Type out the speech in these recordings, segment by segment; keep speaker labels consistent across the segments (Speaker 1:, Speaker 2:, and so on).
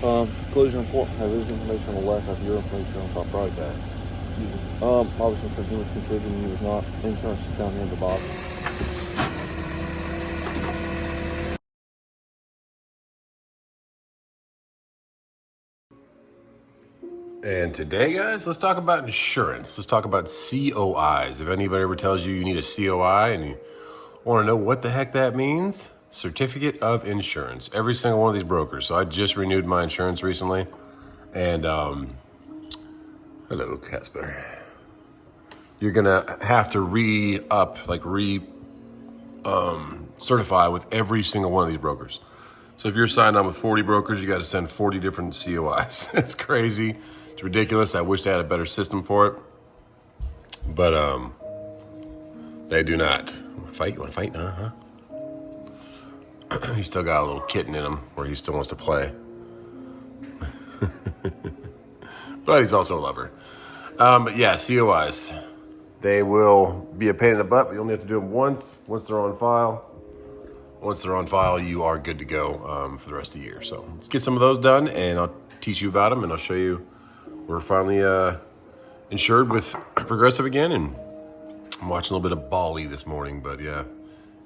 Speaker 1: Collision report has his information on the left, have your information on top right. Excuse me. Obviously, insurance he was contributing, he was not. Insurance is down here at the bottom.
Speaker 2: And today, guys, let's talk about insurance. Let's talk about COIs. If anybody ever tells you you need a COI and you want to know what the heck that means, Certificate of Insurance. Every single one of these brokers. So I just renewed my insurance recently. And, hello, Casper. You're going to have to certify with every single one of these brokers. So if you're signed on with 40 brokers, you got to send 40 different COIs. It's crazy. It's ridiculous. I wish they had a better system for it. But they do not. You want to fight? Huh? He's still got a little kitten in him where he still wants to play. But he's also a lover. But yeah, COIs. They will be a pain in the butt, but you only have to do them once they're on file. Once they're on file, you are good to go for the rest of the year. So let's get some of those done, and I'll teach you about them, and I'll show you we're finally insured with Progressive again. And I'm watching a little bit of Bali this morning, but yeah,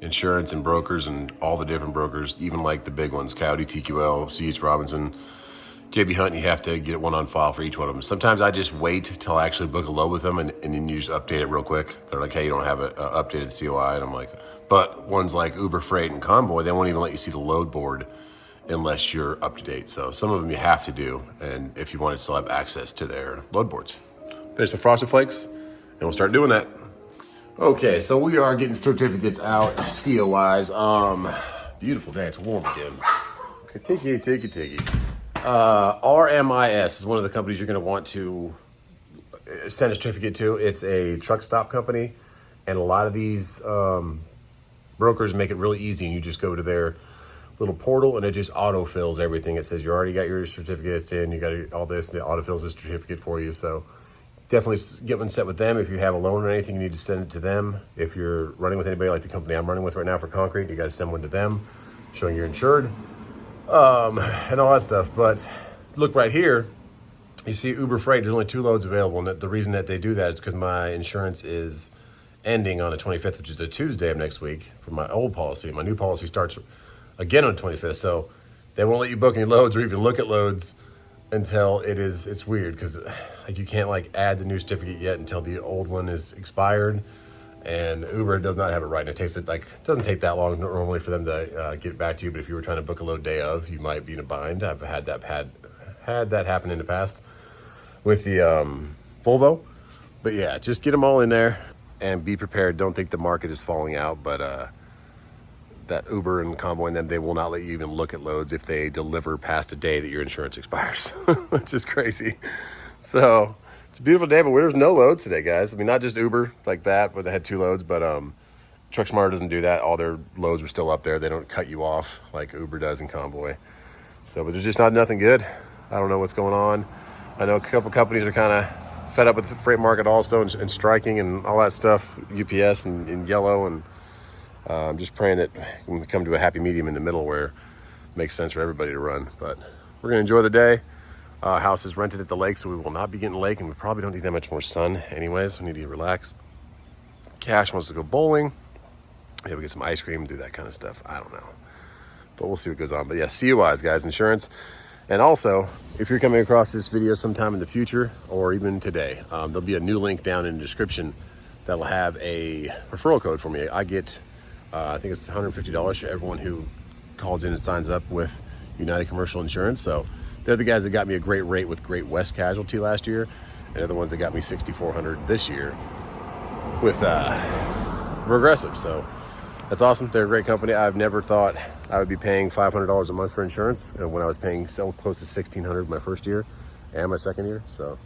Speaker 2: insurance and brokers and all the different brokers, even like the big ones, Coyote, TQL, C.H. Robinson, JB Hunt, you have to get one on file for each one of them. Sometimes I just wait till I actually book a load with them, and then you just update it real quick. They're like, hey, you don't have an updated COI. And I'm like, but ones like Uber Freight and Convoy, they won't even let you see the load board unless you're up to date. So some of them you have to do, and if you want to still have access to their load boards. Finish my Frosted Flakes, and we'll start doing that. Okay, so we are getting certificates out, COIs. Beautiful day, it's warm again. Tiki. RMIS is one of the companies you're going to want to send a certificate to. It's a truck stop company, and a lot of these brokers make it really easy, and you just go to their little portal and it just autofills everything. It says you already got your certificates in, you got all this, and it autofills a certificate for you. So definitely get one set with them. If you have a loan or anything, you need to send it to them. If you're running with anybody like the company I'm running with right now for concrete, you got to send one to them showing you're insured. And all that stuff. But look right here, you see Uber Freight, there's only 2 loads available. And the reason that they do that is because my insurance is ending on the 25th, which is a Tuesday of next week for my old policy. My new policy starts again on the 25th. So they won't let you book any loads or even look at loads until it's weird because like you can't like add the new certificate yet until the old one is expired. And Uber does not have it right. And it doesn't take that long normally for them to get back to you. But if you were trying to book a load day of, you might be in a bind. I've had that happen in the past with the Volvo. But yeah, just get them all in there and be prepared. Don't think the market is falling out, but that Uber and Convoy and them, they will not let you even look at loads if they deliver past the day that your insurance expires, which is crazy. So it's a beautiful day, but there's no loads today, guys. I mean, not just Uber like that, where they had 2 loads, but TruckSmart doesn't do that. All their loads were still up there. They don't cut you off like Uber does in Convoy. So, but there's just nothing good. I don't know what's going on. I know a couple companies are kind of fed up with the freight market also and striking and all that stuff, UPS and Yellow, and I'm just praying that we can come to a happy medium in the middle where it makes sense for everybody to run. But we're going to enjoy the day. House is rented at the lake, so we will not be getting lake, and we probably don't need that much more sun anyways. We need to relax. Cash wants to go bowling. Maybe get some ice cream, do that kind of stuff. I don't know. But we'll see what goes on. But yeah, COIs, guys, insurance. And also, if you're coming across this video sometime in the future or even today, there'll be a new link down in the description that'll have a referral code for me. I get, I think it's $150 for everyone who calls in and signs up with United Commercial Insurance. So they're the guys that got me a great rate with Great West Casualty last year, and they're the ones that got me $6,400 this year with Progressive. So that's awesome. They're a great company. I've never thought I would be paying $500 a month for insurance when I was paying so close to $1,600 my first year and my second year. So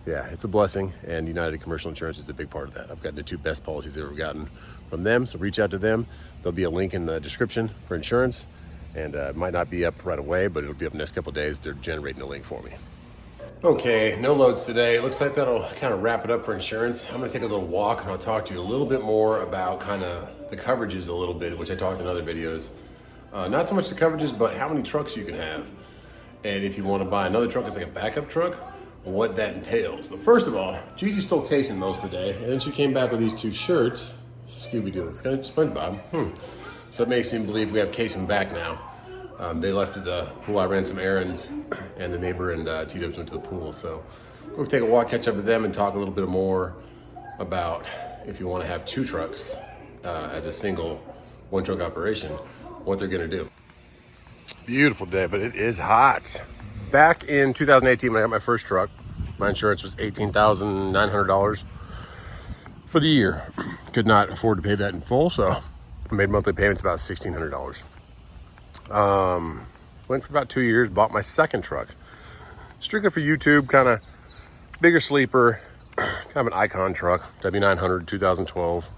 Speaker 2: yeah, it's a blessing, and United Commercial Insurance is a big part of that. I've gotten the 2 best policies I've ever gotten from them, so reach out to them. There'll be a link in the description for insurance. And it might not be up right away, but it'll be up the next couple of days. They're generating a link for me. Okay, no loads today. It looks like that'll kind of wrap it up for insurance. I'm gonna take a little walk and I'll talk to you a little bit more about kind of the coverages a little bit, which I talked in other videos. Not so much the coverages, but how many trucks you can have. and if you want to buy another truck as like a backup truck, what that entails. But first of all, Gigi stole casing most of the day, and then she came back with these two shirts. Scooby-Doo, it's kind of SpongeBob. So it makes me believe we have casing back now. They left at the pool. I ran some errands, and the neighbor and T-Dubs went to the pool. So we'll take a walk, catch up with them, and talk a little bit more about if you want to have two trucks as a single one truck operation, what they're going to do. Beautiful day, but it is hot. Back in 2018, when I got my first truck, my insurance was $18,900 for the year. Could not afford to pay that in full, so I made monthly payments about $1,600. Went for about 2 years, bought my second truck. Strictly for YouTube, kind of bigger sleeper, kind of an icon truck, W900, 2012,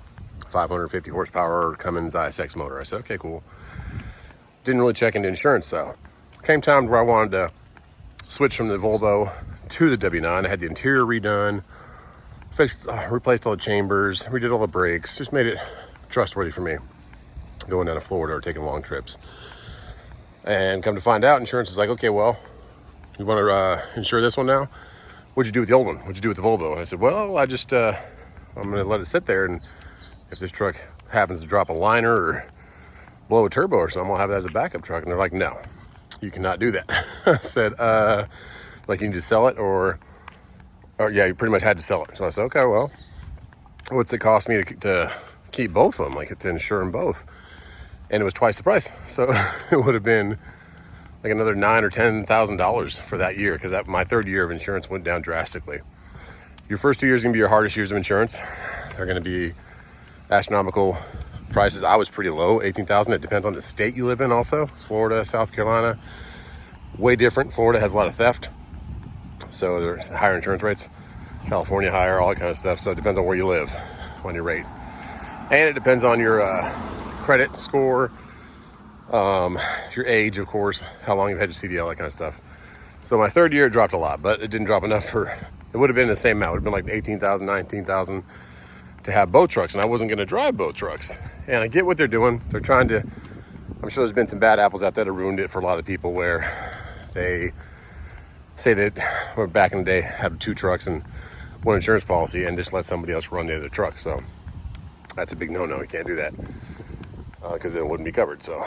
Speaker 2: 550 horsepower, Cummins ISX motor. I said, okay, cool. Didn't really check into insurance though. Came time where I wanted to switch from the Volvo to the W9. I had the interior redone, replaced all the chambers, redid all the brakes, just made it trustworthy for me going down to Florida or taking long trips. And come to find out, insurance is like, okay, well, you want to insure this one now? What'd you do with the old one? What'd you do with the Volvo? And I said, well, I'm going to let it sit there, and if this truck happens to drop a liner or blow a turbo or something, I'll have that as a backup truck. And they're like, no, you cannot do that. I said, like, you need to sell it, or yeah, you pretty much had to sell it. So I said, okay, well, what's it cost me to keep both of them, like to insure them both? And it was twice the price. So it would have been like another $9,000 or $10,000 for that year, because my third year of insurance went down drastically. Your first 2 years are gonna be your hardest years of insurance. They're gonna be astronomical prices. I was pretty low, $18,000. It depends on the state you live in also. Florida, South Carolina, way different. Florida has a lot of theft, so there's higher insurance rates. California higher, all that kind of stuff. So it depends on where you live on your rate. And it depends on your credit score, your age, of course, how long you've had your CDL, that kind of stuff. So my third year it dropped a lot, but it didn't drop enough for, it would have been the same amount. It would have been like $18,000, $19,000 to have both trucks, and I wasn't going to drive both trucks. And I get what they're doing. They're trying to, I'm sure there's been some bad apples out there that ruined it for a lot of people, where they say that, or back in the day, had two trucks and one insurance policy and just let somebody else run the other truck. So that's a big no-no. You can't do that, because then it wouldn't be covered. So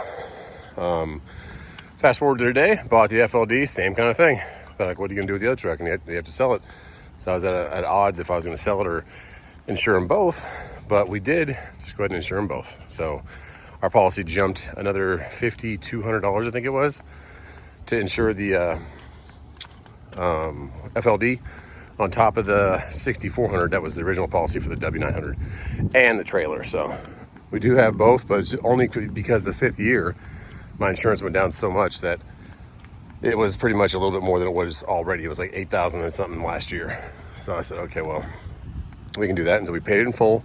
Speaker 2: fast forward to today, bought the FLD, same kind of thing. They're like, what are you gonna do with the other truck? And you have to sell it. So I was at odds if I was gonna sell it or insure them both, but we did just go ahead and insure them both. So our policy jumped another $5,200, I think it was, to insure the FLD on top of the $6,400 that was the original policy for the W900 and the trailer. So we do have both, but it's only because the fifth year my insurance went down so much that it was pretty much a little bit more than it was already. It was like $8,000 and something last year. So I said, okay, well, we can do that until we paid it in full.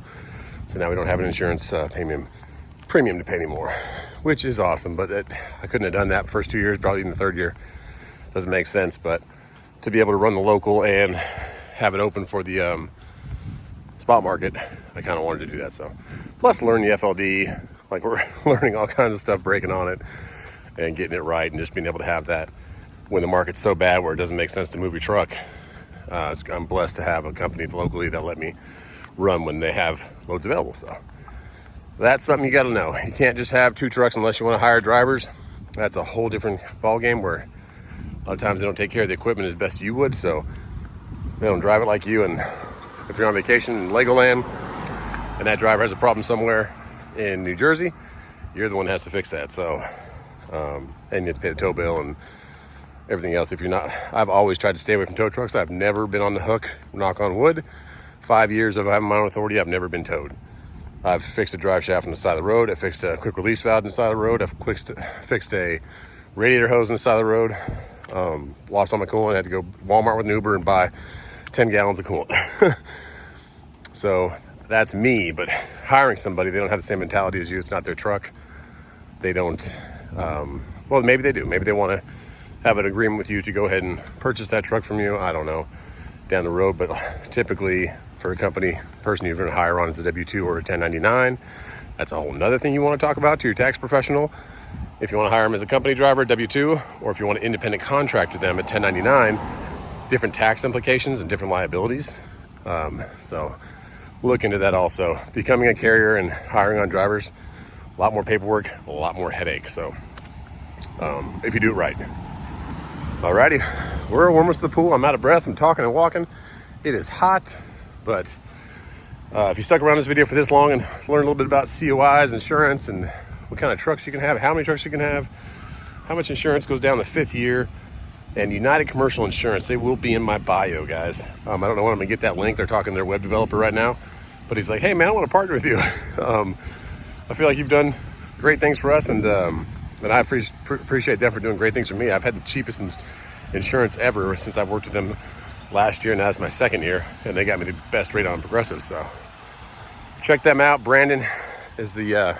Speaker 2: So now we don't have an insurance premium to pay anymore, which is awesome. But I couldn't have done that first 2 years, probably even the third year. Doesn't make sense. But to be able to run the local and have it open for the spot market, I kind of wanted to do that. So plus learn the FLD, like we're learning all kinds of stuff, breaking on it and getting it right, and just being able to have that when the market's so bad where it doesn't make sense to move your truck. I'm blessed to have a company locally that let me run when they have loads available. So that's something you got to know. You can't just have two trucks unless you want to hire drivers. That's a whole different ball game, where a lot of times they don't take care of the equipment as best you would, so they don't drive it like you. And if you're on vacation in Legoland and that driver has a problem somewhere in New Jersey, you're the one that has to fix that. So and you have to pay the tow bill and everything else. If you're not, I've always tried to stay away from tow trucks. I've never been on the hook, knock on wood. 5 years of having my own authority, I've never been towed. I've fixed a drive shaft on the side of the road. I fixed a quick release valve on the side of the road. I've fixed a radiator hose on the side of the road. Lost all my coolant. I had to go Walmart with an Uber and buy 10 gallons of coolant. So that's me. But hiring somebody, they don't have the same mentality as you. It's not their truck. They don't, well, maybe they do. Maybe they want to have an agreement with you to go ahead and purchase that truck from you. I don't know, down the road. But typically for a company person you're going to hire on as a W-2 or a 1099, that's a whole nother thing you want to talk about to your tax professional. If you want to hire them as a company driver, W-2, or if you want to independent contract with them at 1099, different tax implications and different liabilities. So look into that also. Becoming a carrier and hiring on drivers, a lot more paperwork, a lot more headache. So if you do it right. Alrighty, we're almost to the pool. I'm out of breath. I'm talking and walking. It is hot, but if you stuck around this video for this long and learned a little bit about COIs, insurance, and what kind of trucks you can have, how many trucks you can have, how much insurance goes down the 5th year, and United Commercial Insurance, they will be in my bio, guys. I don't know when I'm gonna get that link. They're talking to their web developer right now, but he's like, hey man, I want to partner with you. I feel like you've done great things for us, and I appreciate them for doing great things for me. I've had the cheapest insurance ever since I've worked with them last year, and that's my 2nd year, and they got me the best rate on Progressive. So check them out. Brandon is the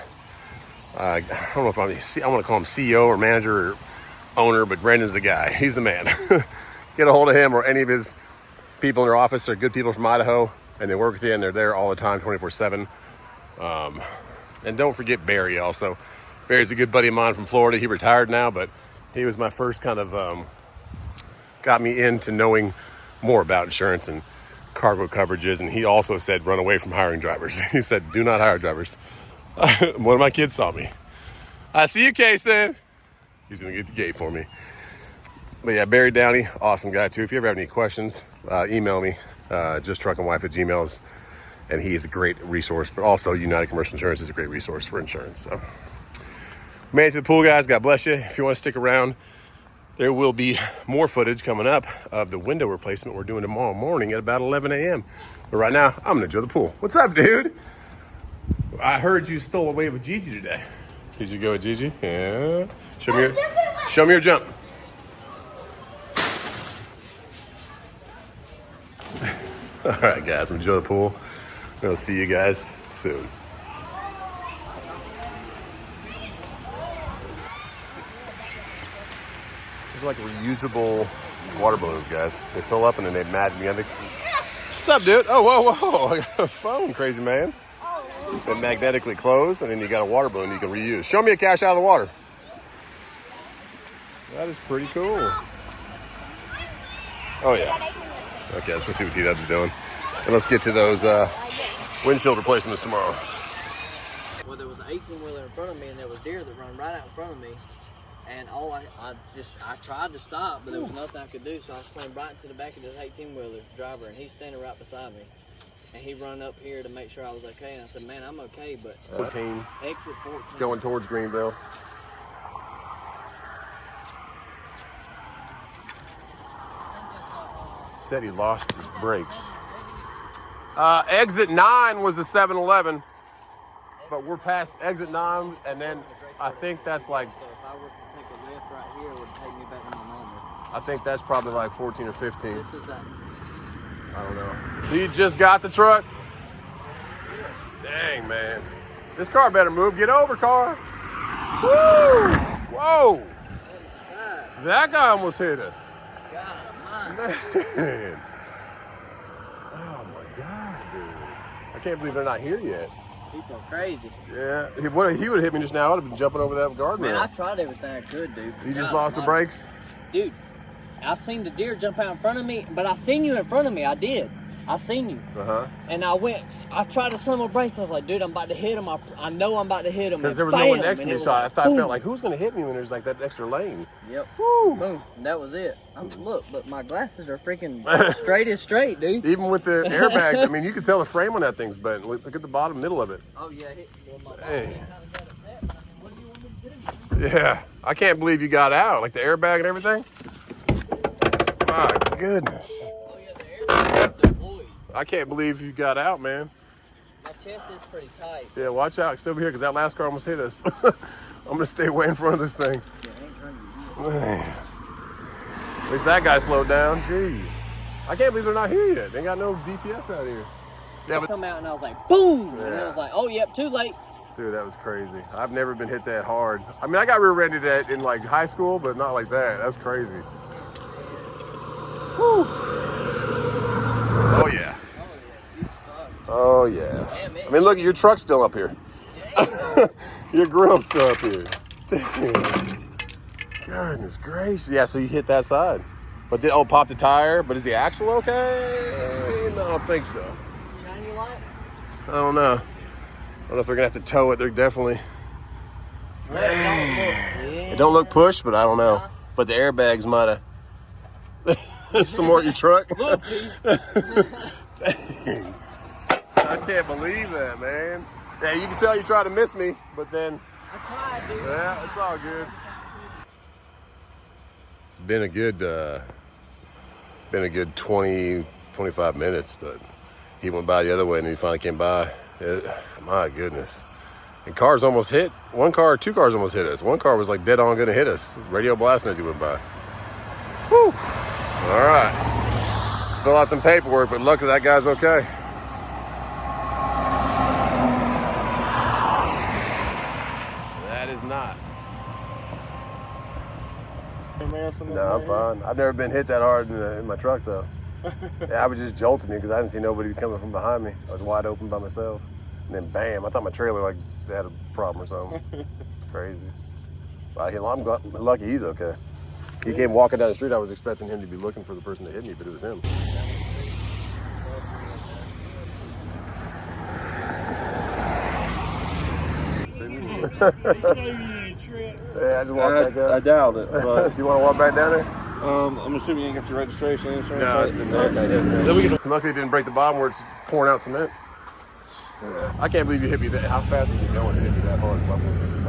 Speaker 2: I don't know if I want to call him CEO or manager or owner, but Brandon's the guy. He's the man. Get a hold of him or any of his people in their office. They're good people from Idaho, and they work with you, and they're there all the time, 24/7. And don't forget Barry also. Barry's a good buddy of mine from Florida. He retired now, but he was my first kind of got me into knowing more about insurance and cargo coverages. And he also said, run away from hiring drivers. He said, do not hire drivers. One of my kids saw me. I see you, Kason. He's gonna get the gate for me. But yeah, Barry Downey, awesome guy too. If you ever have any questions, email me, JustTruckin.wife@gmail.com, and he is a great resource. But also, United Commercial Insurance is a great resource for insurance. So, made it to the pool, guys. God bless you. If you want to stick around, there will be more footage coming up of the window replacement we're doing tomorrow morning at about 11 a.m. But right now, I'm gonna enjoy the pool. What's up, dude? I heard you stole away with Gigi today. Did you go with Gigi? Yeah. Show me your jump. All right, guys, enjoy the pool. We'll see you guys soon. These are like reusable water balloons, guys. They fill up and then they magnetic. What's up, dude? Oh, whoa. I got a phone, crazy man. They magnetically close, and then you got a water balloon you can reuse. Show me a cash out of the water. That is pretty cool. Oh, yeah. Okay, let's go see what T-Dubs is doing. And let's get to those windshield replacements tomorrow.
Speaker 3: Well, there was an 18-wheeler in front of me, and there was deer that run right out in front of me. And I tried to stop, but there was nothing I could do, so I slammed right into the back of this 18-wheeler driver, and he's standing right beside me. And he run up here to make sure I was okay, and I said, man, I'm okay, but
Speaker 2: 14.
Speaker 3: Exit 14.
Speaker 2: Going towards Greenville. Said he lost his brakes. Exit 9 was the 7-Eleven, but we're past exit 9, and then I think that's like,
Speaker 3: So if I was to take a left right here, it would take me back to my mama's.
Speaker 2: I think that's probably like 14 or 15.
Speaker 3: This is that.
Speaker 2: I don't know. So you just got the truck? Dang, man. This car better move. Get over, car. Woo! Whoa! That guy almost hit us.
Speaker 3: God,
Speaker 2: Man. Oh, my God, dude. I can't believe they're not here yet.
Speaker 3: people are crazy.
Speaker 2: Yeah. He would have hit me just now. I would have been jumping over that guardrail.
Speaker 3: Man, I tried everything I could, dude.
Speaker 2: You just lost the brakes?
Speaker 3: Dude, I seen the deer jump out in front of me, but I seen you in front of me. I did. I seen you. And I tried to slam my brakes. I was like, dude, I'm about to hit him. I know I'm about to hit him.
Speaker 2: Because there was no one next to me, so I felt like, who's going to hit me when there's like that extra lane?
Speaker 3: Yep.
Speaker 2: Woo.
Speaker 3: Boom. That was it. Look, but my glasses are freaking straight as straight, dude.
Speaker 2: Even with the airbag, I mean, you can tell the frame on that thing's bent. Look at the bottom middle of it.
Speaker 3: Oh, yeah.
Speaker 2: Hey. Yeah. I can't believe you got out. Like the airbag and everything. My goodness.
Speaker 3: Oh, yeah, the airbag deployed.
Speaker 2: I can't believe you got out, man.
Speaker 3: My chest is pretty tight.
Speaker 2: Yeah, watch out. Stay over here because that last car almost hit us. I'm going to stay way in front of this thing. Man. At least that guy slowed down. Jeez. I can't believe they're not here yet. They ain't got no DPS out here. Yeah,
Speaker 3: I come out and I was like, boom! Yeah. And it was like, oh, yep, too late.
Speaker 2: Dude, that was crazy. I've never been hit that hard. I mean, I got rear-ended in like high school, but not like that. That's crazy. Whew. Oh, yeah. Oh, yeah. I mean, look, your truck's still up here. Your grill's still up here. Goodness gracious. Yeah, so you hit that side. But then, popped the tire. But is the axle okay? No, I don't think so.
Speaker 3: Shiny light?
Speaker 2: I don't know. I don't know if they're going to have to tow it. They're definitely... It don't look pushed, but I don't know. But the airbags might have somewhat your truck.
Speaker 3: Look, please.
Speaker 2: Dang. I can't believe that, man. Yeah, you can tell you try to miss me, but then...
Speaker 3: I tried, dude.
Speaker 2: Yeah, it's all good. It's been a good 20, 25 minutes, but he went by the other way and he finally came by. My goodness. And cars almost hit. Two cars almost hit us. One car was like dead on gonna hit us. Radio blasting as he went by. Whew. All right. Let's fill out some paperwork, but luckily that guy's okay. That is not. No, I'm fine. I've never been hit that hard in my truck though. Yeah, I was just jolting me because I didn't see nobody coming from behind me. I was wide open by myself. And then bam, I thought my trailer like had a problem or something. Crazy. But I'm lucky he's okay. He came walking down the street. I was expecting him to be looking for the person that hit me, but it was him. Yeah, I just walked back up.
Speaker 1: I doubt it, but
Speaker 2: You want to walk back down there?
Speaker 1: I'm assuming you ain't got your registration insurance.
Speaker 2: No, it's in there. Okay. Luckily, it didn't break the bottom where it's pouring out cement. I can't believe you hit me that. How fast was he going to hit me that hard? About 165.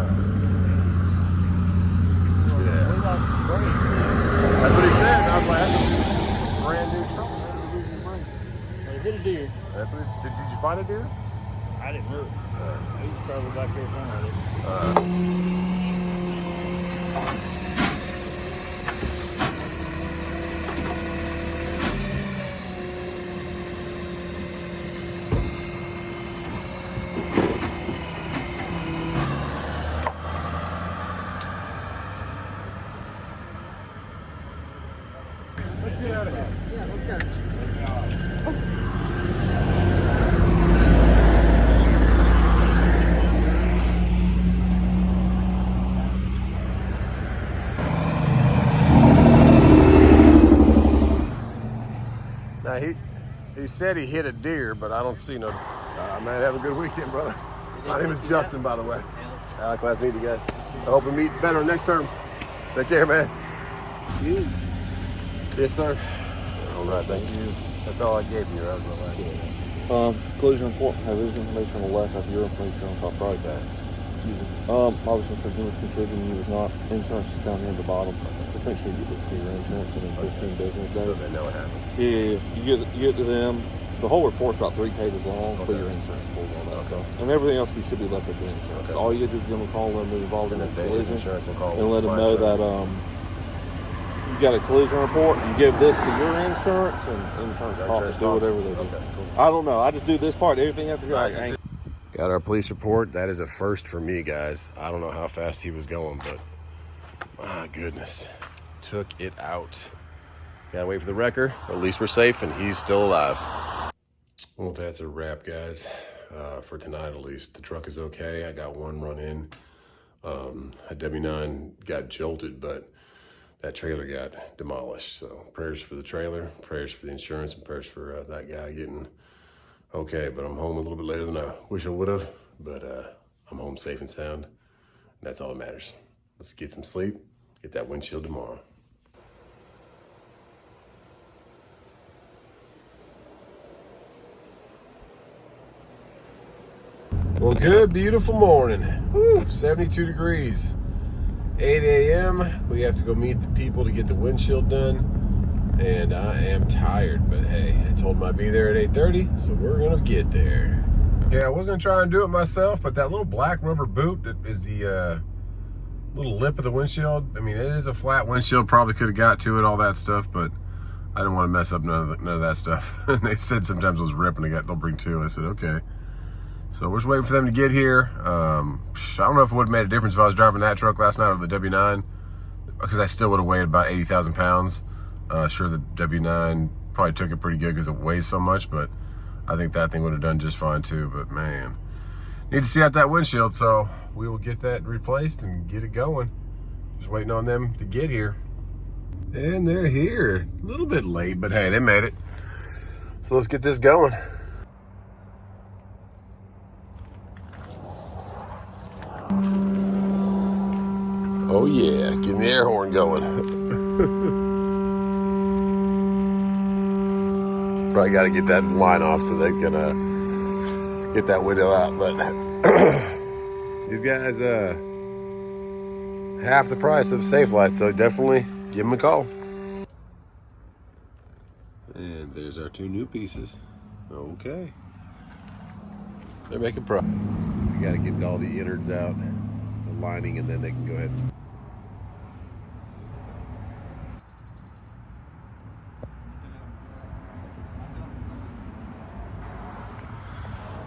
Speaker 2: Yeah. That's what he said. I was like, that's a brand new truck.
Speaker 3: He hit a deer.
Speaker 2: That's what he, did you find a deer?
Speaker 3: I didn't look. He's probably back there somewhere.
Speaker 2: Let's get out of here.
Speaker 3: Yeah, let's go.
Speaker 2: Now he said he hit a deer, but I don't see no. Man, have a good weekend, brother. My name is Justin, by the way. Alex, nice to meet you guys. I hope we meet better next terms. Take care, man.
Speaker 3: You.
Speaker 2: Yes, sir. All right, thank you. That's all I gave you. That was the last one.
Speaker 1: Collision report has this information on the left of your information on top right. Excuse me. Obviously, for doing contributing, you was not. Insurance is down near the bottom. Just make sure you get this to your insurance within 15 business days.
Speaker 2: So they know what happened.
Speaker 1: Yeah, you get to them. The whole report's about 3 pages long, but your insurance pulls all that stuff. And everything else you should be left with the insurance.
Speaker 2: Okay.
Speaker 1: All you do is give them a call when they're involved in a collision
Speaker 2: Insurance will call
Speaker 1: and let them
Speaker 2: my
Speaker 1: know
Speaker 2: insurance.
Speaker 1: that you got a collision report. You give this to your insurance, and insurance companies do whatever they do.
Speaker 2: Okay, cool.
Speaker 1: I don't know. I just do this part. Everything after
Speaker 2: Right,
Speaker 1: that.
Speaker 2: Got our police report. That is a first for me, guys. I don't know how fast he was going, but my goodness, took it out. Gotta wait for the wrecker. At least we're safe, and he's still alive. Well, that's a wrap, guys. For tonight, at least. The truck is okay. I got one run in. A W9 got jolted, but that trailer got demolished. So prayers for the trailer, prayers for the insurance, and prayers for that guy getting okay. But I'm home a little bit later than I wish I would have. But I'm home safe and sound. And that's all that matters. Let's get some sleep, get that windshield tomorrow. Well, good, beautiful morning. Woo, 72 degrees. 8 a.m. We have to go meet the people to get the windshield done. And I am tired, but hey, I told them I'd be there at 8:30, so we're gonna get there. Yeah, I was gonna try and do it myself, but that little black rubber boot that is the little lip of the windshield, I mean, it is a flat windshield, probably could have got to it, all that stuff, but I didn't want to mess up none of that stuff. And they said sometimes it was ripping, they'll bring two. I said, okay. So we're just waiting for them to get here. I don't know if it would have made a difference if I was driving that truck last night or the W9, because I still would have weighed about 80,000 pounds. Sure, the W9 probably took it pretty good because it weighs so much, but I think that thing would have done just fine too. But man, Need to see out that windshield, so we will get that replaced and get it going. Just waiting on them to get here. And they're here. A little bit late, but hey, they made it. So let's get this going. Oh yeah, getting the air horn going. Probably got to get that line off so they can get that window out. But these guys, half the price of Safe Light, so definitely give them a call. And there's our two new pieces. Okay. They're making progress. We got to get all the innards out, the lining, and then they can go ahead.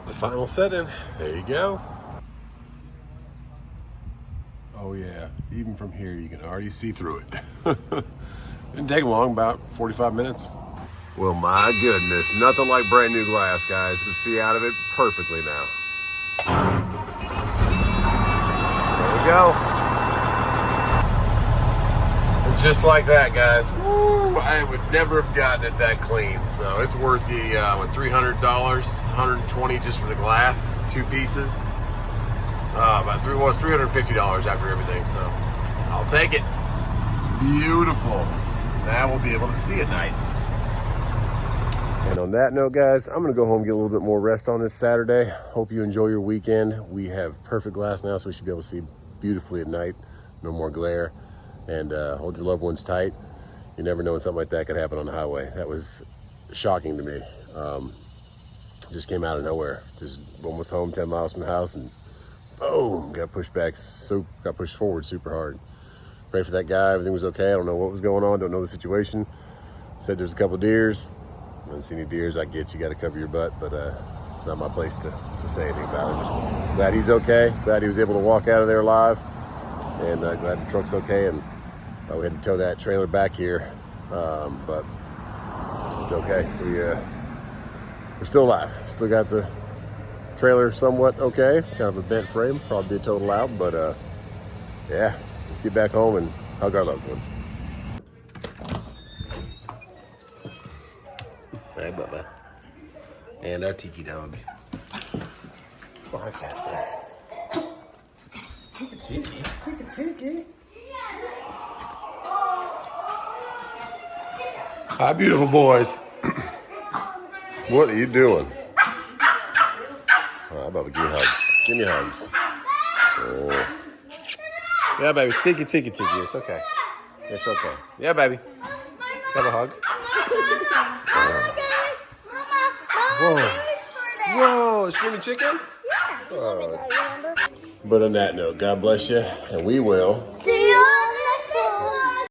Speaker 2: The final setting. There you go. Oh yeah, even from here you can already see through it. Didn't take long, about 45 minutes. Well, my goodness, nothing like brand new glass, guys. You can see out of it perfectly now. There we go. And just like that, guys. Woo, I would never have gotten it that clean. So it's worth the $300, $120 just for the glass, two pieces. About $350 after everything. So I'll take it. Beautiful. Now we'll be able to see at nights. And on that note, guys, I'm gonna go home and get a little bit more rest on this Saturday. Hope you enjoy your weekend. We have perfect glass now, so we should be able to see beautifully at night. No more glare. And hold your loved ones tight. You never know when something like that could happen on the highway. That was shocking to me. Just came out of nowhere. Just almost home, 10 miles from the house, and boom, got pushed back, got pushed forward super hard. Pray for that guy, everything was okay. I don't know what was going on, don't know the situation. Said there's a couple deers. I didn't see any deers. I get you got to cover your butt, but it's not my place to say anything about it. Just glad he's okay. Glad he was able to walk out of there alive, and glad the truck's okay. And we had to tow that trailer back here, but it's okay. We're still alive. Still got the trailer somewhat okay. Kind of a bent frame, probably be a total out, but yeah, let's get back home and hug our loved ones. Hey, Bubba. And our tiki dog. Oh, hi, Casper. Tiki tiki. Tiki tiki. Hi, beautiful boys. What are you doing? Oh, Bubba, give me hugs. Give me hugs. Oh. Yeah, baby. Tiki tiki tiki. It's okay. It's okay. Yeah, baby. Have a hug. Whoa. Whoa, swimming chicken? Yeah. Oh. But on that note, God bless you, and we will
Speaker 4: see